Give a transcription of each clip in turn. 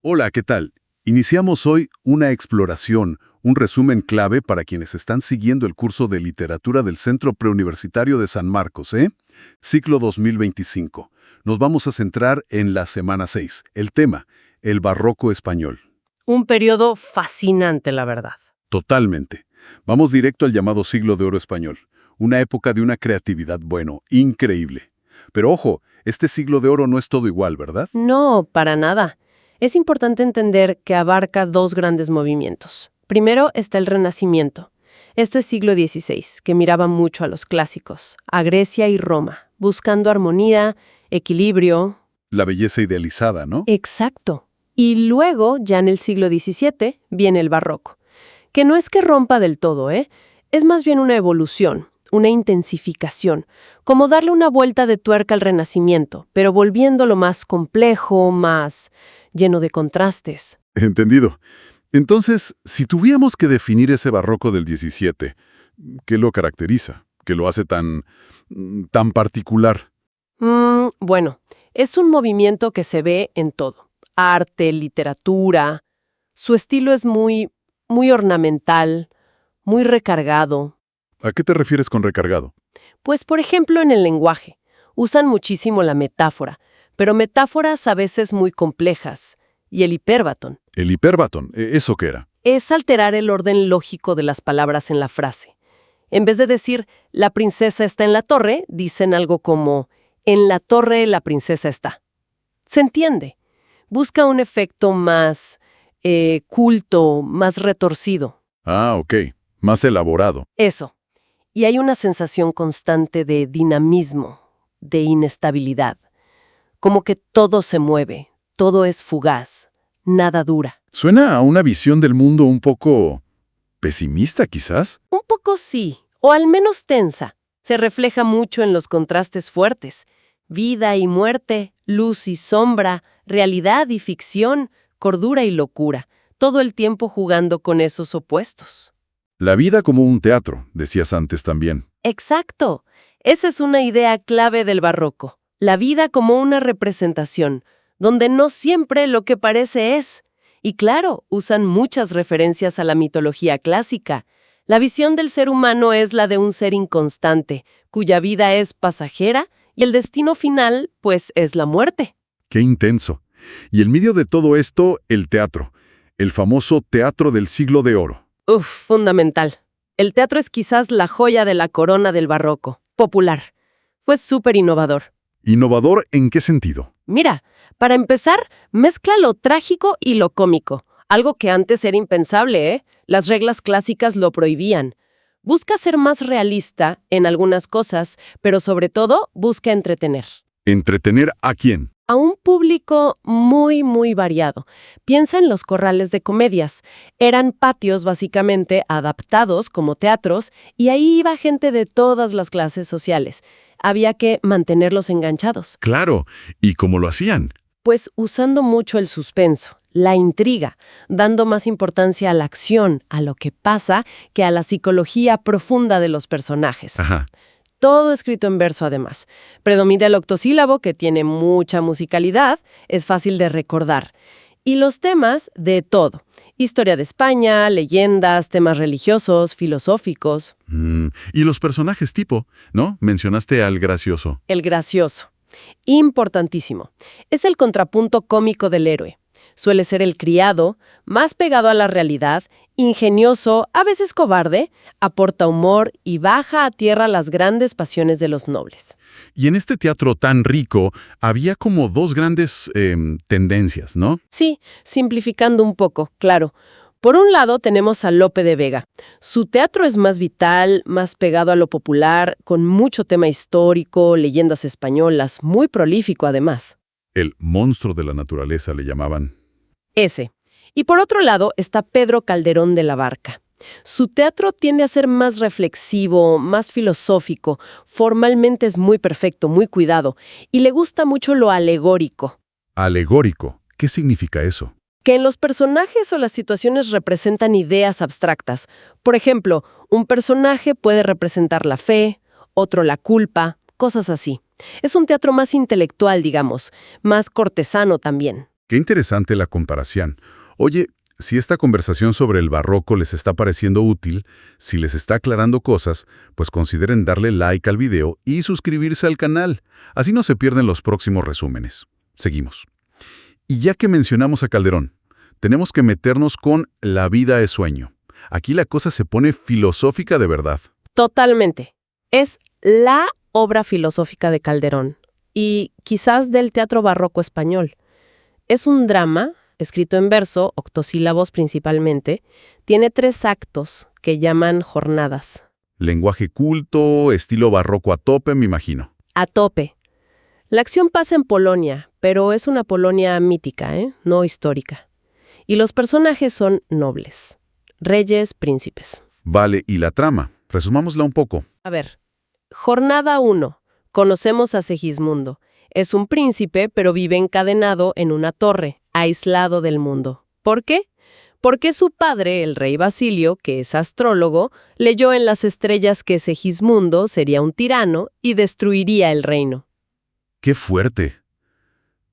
Hola, ¿qué tal? Iniciamos hoy una exploración, un resumen clave para quienes están siguiendo el curso de literatura del Centro Preuniversitario de San Marcos, Ciclo 2025. Nos vamos a centrar en la semana 6. El tema, el barroco español. Un periodo fascinante, la verdad. Totalmente. Vamos directo al llamado siglo de oro español. Una época de una creatividad, increíble. Pero ojo, este siglo de oro no es todo igual, ¿verdad? No, para nada. Es importante entender que abarca dos grandes movimientos. Primero está el Renacimiento. Esto es siglo XVI, que miraba mucho a los clásicos, a Grecia y Roma, buscando armonía, equilibrio. La belleza idealizada, ¿no? Exacto. Y luego, ya en el siglo XVII, viene el Barroco, que no es que rompa del todo, es más bien una evolución, una intensificación, como darle una vuelta de tuerca al Renacimiento, pero volviéndolo más complejo, más lleno de contrastes. Entendido. Entonces, si tuviéramos que definir ese barroco del 17, ¿qué lo caracteriza? ¿Qué lo hace tan particular? Bueno, es un movimiento que se ve en todo. Arte, literatura. Su estilo es muy ornamental, muy recargado. ¿A qué te refieres con recargado? Pues, por ejemplo, en el lenguaje. Usan muchísimo la metáfora, pero metáforas a veces muy complejas. Y el hipérbatón. El hipérbatón, ¿eso qué era? Es alterar el orden lógico de las palabras en la frase. En vez de decir, la princesa está en la torre, dicen algo como, en la torre la princesa está. ¿Se entiende? Busca un efecto más culto, más retorcido. Ah, ok. Más elaborado. Eso. Y hay una sensación constante de dinamismo, de inestabilidad. Como que todo se mueve, todo es fugaz, nada dura. Suena a una visión del mundo un poco pesimista, quizás. Un poco sí, o al menos tensa. Se refleja mucho en los contrastes fuertes. Vida y muerte, luz y sombra, realidad y ficción, cordura y locura. Todo el tiempo jugando con esos opuestos. La vida como un teatro, decías antes también. Exacto. Esa es una idea clave del barroco. La vida como una representación, donde no siempre lo que parece es. Y claro, usan muchas referencias a la mitología clásica. La visión del ser humano es la de un ser inconstante, cuya vida es pasajera y el destino final, pues, es la muerte. ¡Qué intenso! Y en medio de todo esto, el teatro. El famoso teatro del siglo de oro. Fundamental. El teatro es quizás la joya de la corona del barroco. Popular. Fue súper innovador. ¿Innovador en qué sentido? Mira, para empezar, mezcla lo trágico y lo cómico. Algo que antes era impensable, Las reglas clásicas lo prohibían. Busca ser más realista en algunas cosas, pero sobre todo busca entretener. ¿Entretener a quién? A un público muy variado. Piensa en los corrales de comedias. Eran patios básicamente adaptados como teatros y ahí iba gente de todas las clases sociales. Había que mantenerlos enganchados. Claro. ¿Y cómo lo hacían? Pues usando mucho el suspenso, la intriga, dando más importancia a la acción, a lo que pasa, que a la psicología profunda de los personajes. Ajá. Todo escrito en verso además. Predomina el octosílabo, que tiene mucha musicalidad, es fácil de recordar. Y los temas de todo. Historia de España, leyendas, temas religiosos, filosóficos. Y los personajes tipo, ¿no? Mencionaste al gracioso. El gracioso. Importantísimo. Es el contrapunto cómico del héroe. Suele ser el criado, más pegado a la realidad, ingenioso, a veces cobarde, aporta humor y baja a tierra las grandes pasiones de los nobles. Y en este teatro tan rico, había como dos grandes tendencias, ¿no? Sí, simplificando un poco, claro. Por un lado tenemos a Lope de Vega. Su teatro es más vital, más pegado a lo popular, con mucho tema histórico, leyendas españolas, muy prolífico además. El monstruo de la naturaleza le llamaban. Ese. Y por otro lado está Pedro Calderón de la Barca. Su teatro tiende a ser más reflexivo, más filosófico, formalmente es muy perfecto, muy cuidado, y le gusta mucho lo alegórico. Alegórico. ¿Qué significa eso? Que en los personajes o las situaciones representan ideas abstractas. Por ejemplo, un personaje puede representar la fe, otro la culpa, cosas así. Es un teatro más intelectual, digamos, más cortesano también. Qué interesante la comparación. Oye, si esta conversación sobre el barroco les está pareciendo útil, si les está aclarando cosas, pues consideren darle like al video y suscribirse al canal. Así no se pierden los próximos resúmenes. Seguimos. Y ya que mencionamos a Calderón, tenemos que meternos con La vida es sueño. Aquí la cosa se pone filosófica de verdad. Totalmente. Es la obra filosófica de Calderón y quizás del teatro barroco español. Es un drama, escrito en verso, octosílabos principalmente. Tiene 3 actos que llaman jornadas. Lenguaje culto, estilo barroco a tope, me imagino. A tope. La acción pasa en Polonia, pero es una Polonia mítica, no histórica. Y los personajes son nobles. Reyes, príncipes. Vale, ¿y la trama? Resumámosla un poco. A ver, jornada 1. Conocemos a Segismundo. Es un príncipe, pero vive encadenado en una torre, aislado del mundo. ¿Por qué? Porque su padre, el rey Basilio, que es astrólogo, leyó en las estrellas que Segismundo sería un tirano y destruiría el reino. ¡Qué fuerte!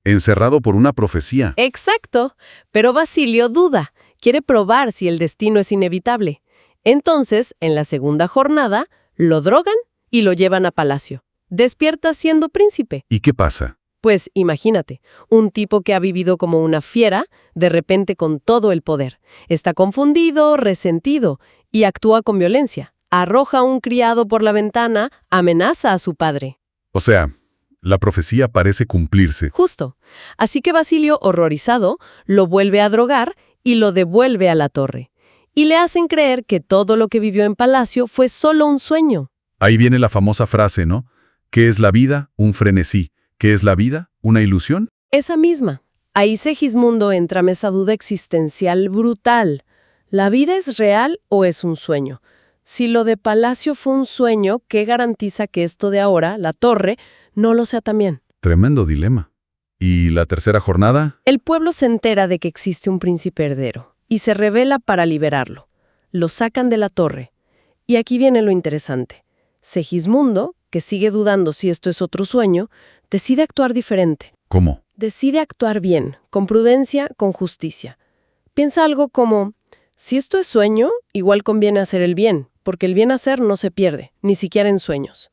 Encerrado por una profecía. Exacto, pero Basilio duda, quiere probar si el destino es inevitable. Entonces, en la segunda jornada, lo drogan y lo llevan a palacio. Despierta siendo príncipe. ¿Y qué pasa? Pues imagínate, un tipo que ha vivido como una fiera, de repente con todo el poder. Está confundido, resentido y actúa con violencia. Arroja a un criado por la ventana, amenaza a su padre. O sea, la profecía parece cumplirse. Justo. Así que Basilio, horrorizado, lo vuelve a drogar y lo devuelve a la torre. Y le hacen creer que todo lo que vivió en palacio fue solo un sueño. Ahí viene la famosa frase, ¿no? ¿Qué es la vida? Un frenesí. ¿Qué es la vida? ¿Una ilusión? Esa misma. Ahí Segismundo entra en esa duda existencial brutal. ¿La vida es real o es un sueño? Si lo de palacio fue un sueño, ¿qué garantiza que esto de ahora, la torre, no lo sea también? Tremendo dilema. ¿Y la tercera jornada? El pueblo se entera de que existe un príncipe heredero y se rebela para liberarlo. Lo sacan de la torre. Y aquí viene lo interesante. Segismundo, que sigue dudando si esto es otro sueño, decide actuar diferente. ¿Cómo? Decide actuar bien, con prudencia, con justicia. Piensa algo como, si esto es sueño, igual conviene hacer el bien, porque el bien hacer no se pierde, ni siquiera en sueños.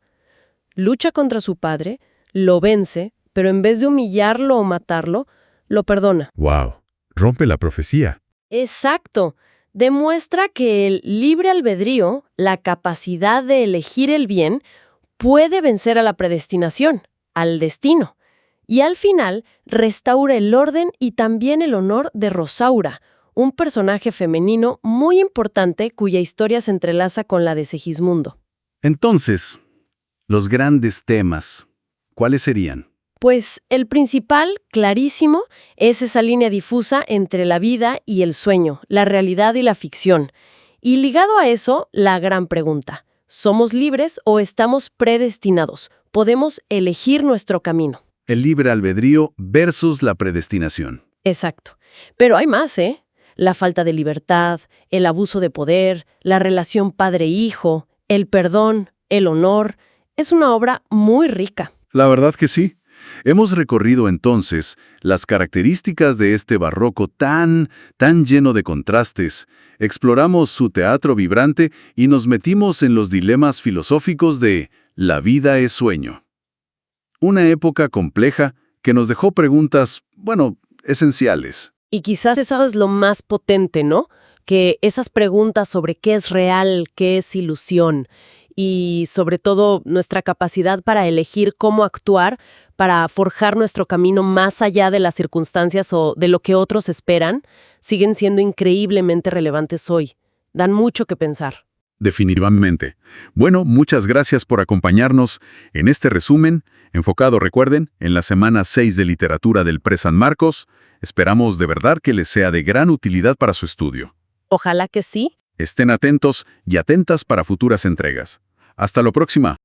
Lucha contra su padre, lo vence, pero en vez de humillarlo o matarlo, lo perdona. ¡Wow! Rompe la profecía. Exacto. Demuestra que el libre albedrío, la capacidad de elegir el bien, puede vencer a la predestinación, al destino. Y al final, restaura el orden y también el honor de Rosaura, un personaje femenino muy importante cuya historia se entrelaza con la de Segismundo. Entonces, los grandes temas, ¿cuáles serían? Pues el principal, clarísimo, es esa línea difusa entre la vida y el sueño, la realidad y la ficción. Y ligado a eso, la gran pregunta: ¿somos libres o estamos predestinados? ¿Podemos elegir nuestro camino? El libre albedrío versus la predestinación. Exacto. Pero hay más, ¿eh? La falta de libertad, el abuso de poder, la relación padre-hijo, el perdón, el honor. Es una obra muy rica. La verdad que sí. Hemos recorrido entonces las características de este barroco tan lleno de contrastes. Exploramos su teatro vibrante y nos metimos en los dilemas filosóficos de La vida es sueño. Una época compleja que nos dejó preguntas, esenciales. Y quizás eso es lo más potente, ¿no? Que esas preguntas sobre qué es real, qué es ilusión, y sobre todo nuestra capacidad para elegir cómo actuar, para forjar nuestro camino más allá de las circunstancias o de lo que otros esperan, siguen siendo increíblemente relevantes hoy. Dan mucho que pensar. Definitivamente. Bueno, muchas gracias por acompañarnos en este resumen, enfocado, recuerden, en la semana 6 de literatura del Pre San Marcos. Esperamos de verdad que les sea de gran utilidad para su estudio. Ojalá que sí. Estén atentos y atentas para futuras entregas. Hasta la próxima.